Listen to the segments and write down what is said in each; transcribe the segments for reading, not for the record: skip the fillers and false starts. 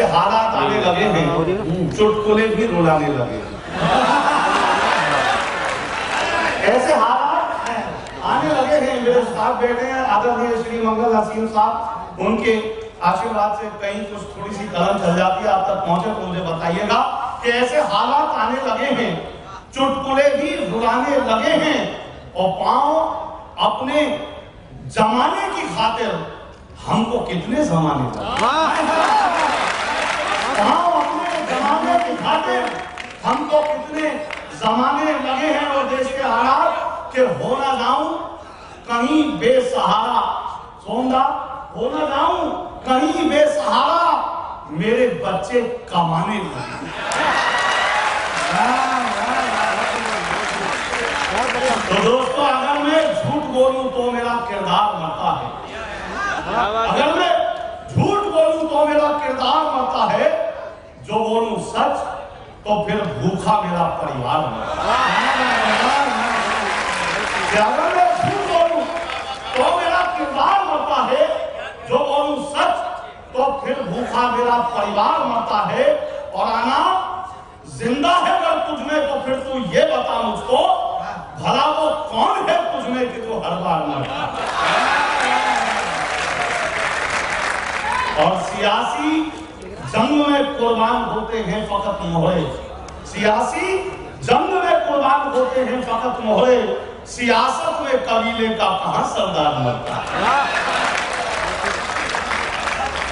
हालात आने लगे हैं, चुटकुले भी रुलाने लगे हैं। ऐसे हालात आने लगे हैं। मेरे साथ बैठे हैं आदरणीय श्री मंगल हसीन साहब, उनके आशीर्वाद से कहीं कुछ थोड़ी सी कलम चल जाती है, आप तक पहुंचे तो मुझे बताइएगा कि ऐसे हालात आने लगे हैं, चुटकुले भी रुलाने लगे हैं और पांव अपने जमाने की खातिर हमको कितने जमाने अपने जमाने की खातिर हमको कितने जमाने लगे हैं। और देश के हालात के हो ना जाऊं कहीं बेसहारा, सोमदा हो ना जाऊं कहीं बेसहारा, मेरे बच्चे कमाने लगे। तो दोस्तों, अगर मैं झूठ बोलूं तो मेरा किरदार मरता है, अगर मैं झूठ बोलूं तो मेरा किरदार मरता है, जो बोलूं सच तो फिर भूखा मेरा परिवार मरता है। अगर मैं झूठ बोलूं तो मेरा किरदार मरता है, जो बोलूं सच तो फिर भूखा मेरा परिवार मरता है। और आना जिंदा है अगर तुझमें तो फिर तू ये बता मुझको, भला वो कौन है तुझमें कि तू हर बार मरता। और सियासी जंग में कुर्बान होते हैं फकत मोहरे, सियासी जंग में कुर्बान होते हैं फकत मोहरे, सियासत में कबीले का कहां सरदार मरता है।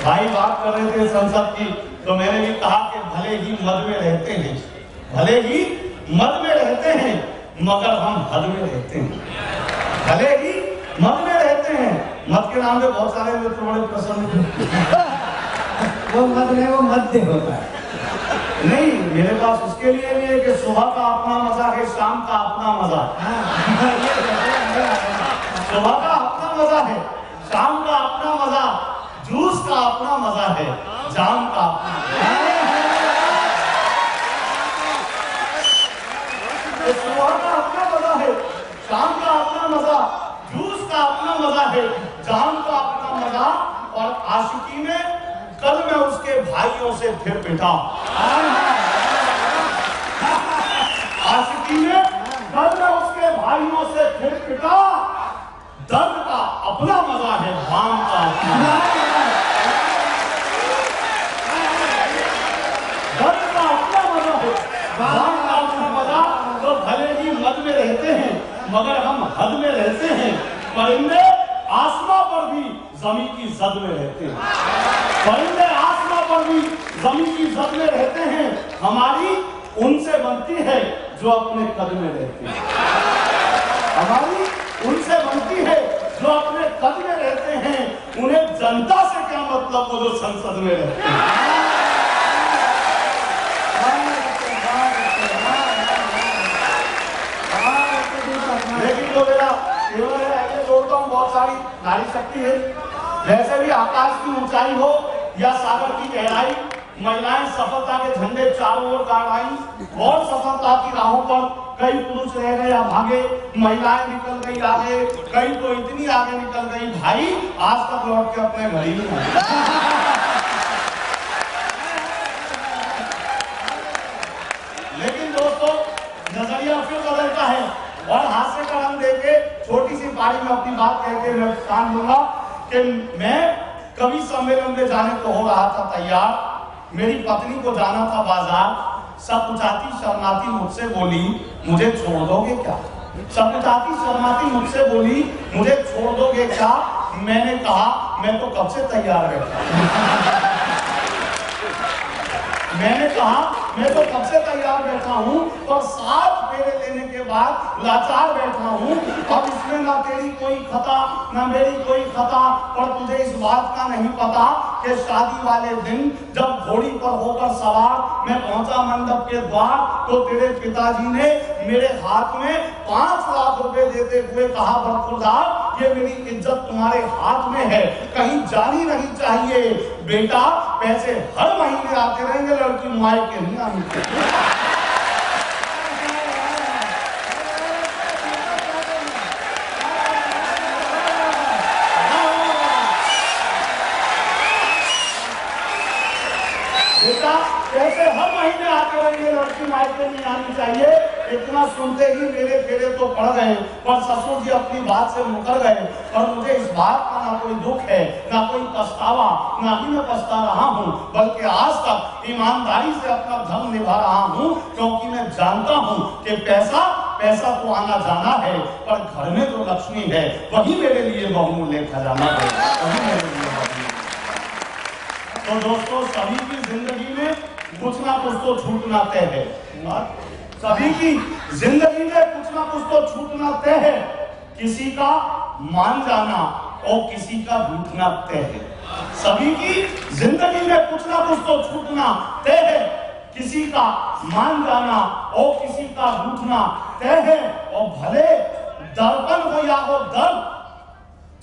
भाई बात कर रहे थे संसद की, तो मैंने भी कहा कि भले ही मद में रहते हैं, भले ही मद में रहते हैं, मगर हम हद में रहते हैं। भले ही मद में रहते हैं, मद के नाम पे बहुत सारे मित्र बड़े प्रसन्न वो मद नहीं, वो मध्य होता है। नहीं, मेरे पास उसके लिए भी है कि सुबह का अपना मजा है, शाम का अपना मजा है। सुबह का अपना मजा है, शाम का अपना मजा, जूस का अपना मजा है, जाम का सुबह का अपना मजा है, शाम का अपना मजा, जूस का अपना मजा है, जाम का अपना मजा। और आशिकी में कल मैं उसके भाइयों से फिर पिटा, आशिकी में कल मैं उसके भाइयों से फिर पिटा। दर्द का अपना मजा है, भाम का अपना, दर्द का अपना मजा है, भाम का अपना मजा। तो भले ही मद में रहते हैं, मगर हम हद में रहते हैं। परिंदे आसमां पर भी जमीन की जद में रहते हैं, परिंदे आसमां पर भी जमीन की जद में रहते हैं। हमारी उनसे बनती है जो अपने कद में रहते हैं, हमारी उनसे बनती है जो अपने कद में रहते हैं। उन्हें जनता से क्या मतलब, वो जो संसद में रहते हैं। लेकिन जो मेरा केवल है, ऐसे जोड़ता हूँ, बहुत सारी नारी शक्ति है। वैसे भी आकाश की ऊंचाई हो या सागर की गहराई, महिलाएं सफलता के झंडे चारों ओर गाड़ आई और सफलता की राहों पर कई पुरुष रह गए या भागे, महिलाएं निकल गई आगे, कई तो इतनी आगे निकल गई भाई आज तक लौट के अपने घर ही नहीं आए। लेकिन दोस्तों, नजरिया फिर बदलता है और हास्य का रंग देके छोटी सी पारी में अपनी बात कहकर मैं कान लूंगा कि मैं कवि सम्मेलन में जाने को हो रहा था तैयार। मेरी पत्नी को जाना था बाजार, सकुचाती शर्माती मुझसे बोली मुझे छोड़ दोगे क्या, सकुचाती शर्माती मुझसे बोली मुझे छोड़ दोगे क्या। मैंने कहा मैं तो कब से तैयार बैठा मैंने कहा मैं तो कब से तैयार बैठा हूँ और 7 फेरे लेने के बाद लाचार बैठा हूँ। अब इसमें ना तेरी कोई खता ना मेरी कोई खता, पर तुझे इस बात का नहीं पता कि शादी वाले दिन जब घोड़ी पर होकर सवार मैं पहुंचा मंडप के द्वार, तो तेरे पिताजी ने मेरे हाथ में 5 लाख रुपए देते हुए कहा बरखुरदार ये मेरी इज्जत तुम्हारे हाथ में है, कहीं जानी नहीं चाहिए बेटा, पैसे हर महीने आते रहेंगे, लड़की मुआए के नहीं आनी चाहिए। बेटा कैसे हर महीने आते रहेंगे, लड़की मायके नहीं आनी चाहिए, इतना सुनते ही मेरे फेरे तो पड़ गए, पर ससुर जी अपनी बात से मुकर गए। और मुझे इस बात का ना कोई दुख है, ना कोई पछतावा, ना ही मैं पछता रहा हूँ, बल्कि आज तक ईमानदारी से अपना धर्म निभा रहा हूँ, क्योंकि मैं जानता हूँ कि पैसा तो आना जाना है, पर घर में जो लक्ष्मी है वही मेरे लिए बहुमूल्य खजाना है, वही मेरे लिए बहुमूल्य। तो दोस्तों, सभी की जिंदगी में कुछ ना कुछ तो छूटना तय है, सभी की जिंदगी में कुछ ना कुछ तो छूटना तय है। किसी का मान जाना और किसी का रूठना तय है। सभी की जिंदगी में कुछ ना कुछ तो छूटना तय है। किसी का मान जाना और किसी का रूठना तय है। और भले दर्पण हो या हो दर्द,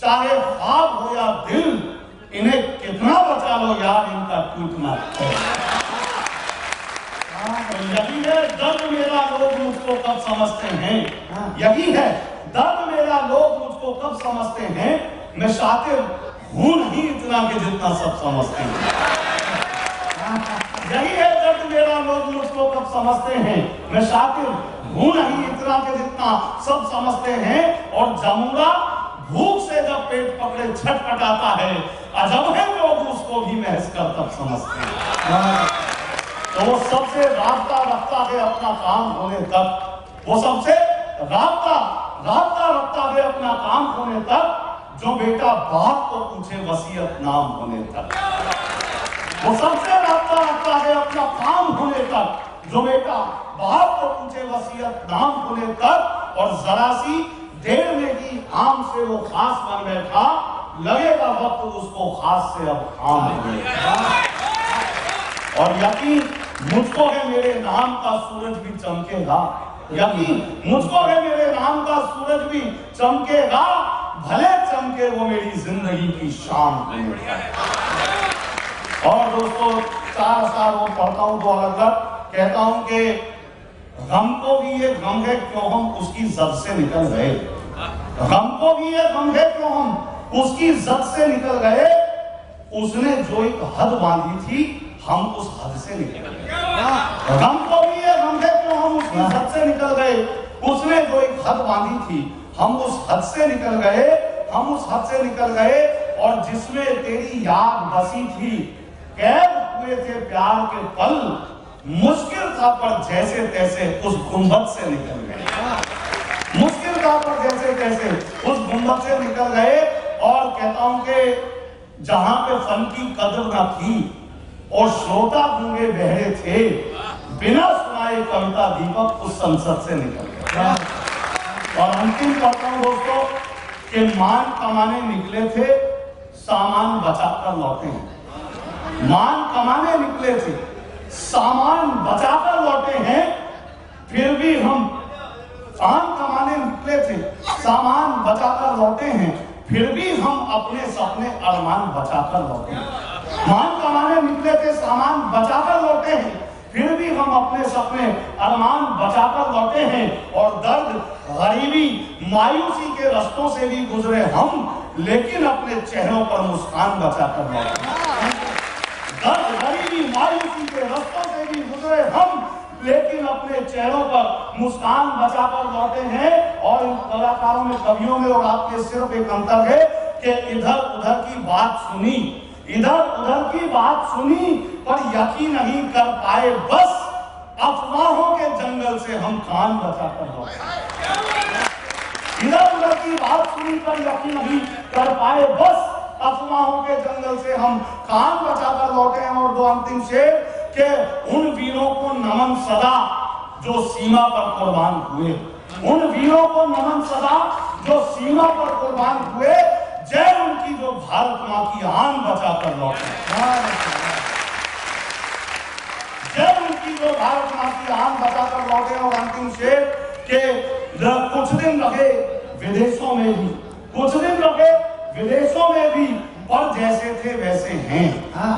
चाहे ख्वाब हो या दिल, इन्हें कितना बचा लो यार, इनका टूटना तय है। यही है दर्द मेरा, लोग मुझको कब समझते हैं। यही है दर्द मेरा, लोग मुझको कब समझते हैं। मैं शातिर हूं नहीं इतना कि जितना सब समझते हैं। यही है दर्द मेरा, लोग मुझको कब समझते हैं। मैं शातिर हूं नहीं इतना कि जितना सब समझते हैं। और जमुना भूख से जब पेट पकड़े छटपटाता है, अजब है लोग उसको भी महस कर तब समझते हैं। तो वो सबसे राब्ता रखता है अपना काम होने तक, वो सबसे राब्ता रखता है अपना काम होने तक, जो बेटा बाप को पूछे वसीयत नाम होने तक। वो सबसे राब्ता रखता है अपना काम होने तक, जो बेटा बाप को पूछे वसीयत नाम होने तक। और जरा सी देर में ही आम से वो खास बन बैठा, लगेगा वक्त उसको खास से अब आम होने। और यकीन मुझको है मेरे नाम का सूरज भी चमकेगा, यकीन मुझको है मेरे नाम का सूरज भी चमकेगा, भले चमके वो मेरी जिंदगी की शाम होने। और दोस्तों, 4 साल वो पढ़ता हूं तो अलग कहता हूं कि गम को भी ये गम है क्यों हम उसकी जद से निकल गए। गम को भी ये गम है क्यों हम उसकी जद से निकल गए। उसने जो एक हद बांधी थी, हम उस हद से निकल गए। गम को भी ये गम है क्यों हम उसकी हद से निकल गए। उसने जो एक हद बांधी थी, हम उस हद से निकल गए, हम उस हद से निकल गए। और जिसमें तेरी याद बसी थी, कैद हुए थे प्यार के पल, मुश्किल था पर जैसे तैसे उस गुंबद से निकल गए। मुश्किल था पर जैसे तैसे उस गुंबद से निकल गए। और कहता हूं कि जहां पे फन की कदर न थी और श्रोता गूंगे बहरे थे, बिना सुनाए कविता दीपक उस संसद से निकल गया। और अंतिम पढ़ता हूं दोस्तों कि मान कमाने निकले थे, सामान बचाकर लौटे हैं। मान कमाने निकले थे, सामान बचाकर लौटे हैं। फिर भी हम मान कमाने निकले थे, सामान बचाकर लौटे हैं। फिर भी हम अपने सपने अरमान बचाकर लौटे हैं। मान कमाने निकले थे, सामान बचाकर लौटे हैं। फिर भी हम अपने सपने अरमान बचाकर लौटे हैं। और दर्द, गरीबी, मायूसी के रास्तों से भी गुजरे हम, लेकिन अपने चेहरों पर मुस्कान बचाकर लौटे हैं। दर्द, गरीबी, मायूसी के रास्तों से भी गुजरे हम, लेकिन अपने चेहरों पर मुस्कान बचाकर लौटे हैं। और इन कलाकारों में, कवियों में और आपके सिर्फ एक अंतर है कि इधर उधर की बात सुनी, इधर उधर की बात सुनी, पर यकीन नहीं कर पाए, बस अफवाहों के जंगल से हम कान बचाकर लौटे। इधर उधर की बात सुनी पर यकीन नहीं कर पाए, बस अफवाहों के जंगल से हम कान बचाकर लौटे हैं। और दो अंतिम शेर के उन वीरों को नमन सदा जो सीमा पर कुर्बान हुए, उन वीरों को नमन सदा जो सीमा पर कुर्बान हुए। जय उनकी जो भारत मां की आन बचाकर लौटे। जय उनकी जो भारत मां की आन बचाकर लौटे। और अंतिम शेर के कुछ दिन रहे विदेशों में भी, कुछ दिन रहे विदेशों में भी, पर जैसे थे वैसे हैं।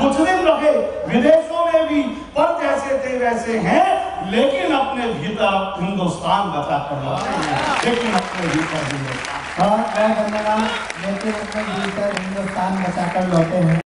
कुछ दिन रहे विदेशों में भी, पर जैसे थे वैसे हैं, लेकिन अपने भीतर हिंदुस्तान बचाकर लौटे हैं। लेकिन अपने भीतर हिंदुस्तान, बहुत बहुत धन्यवाद। लेकिन अपने भीतर हिंदुस्तान बचाकर लौटे हैं।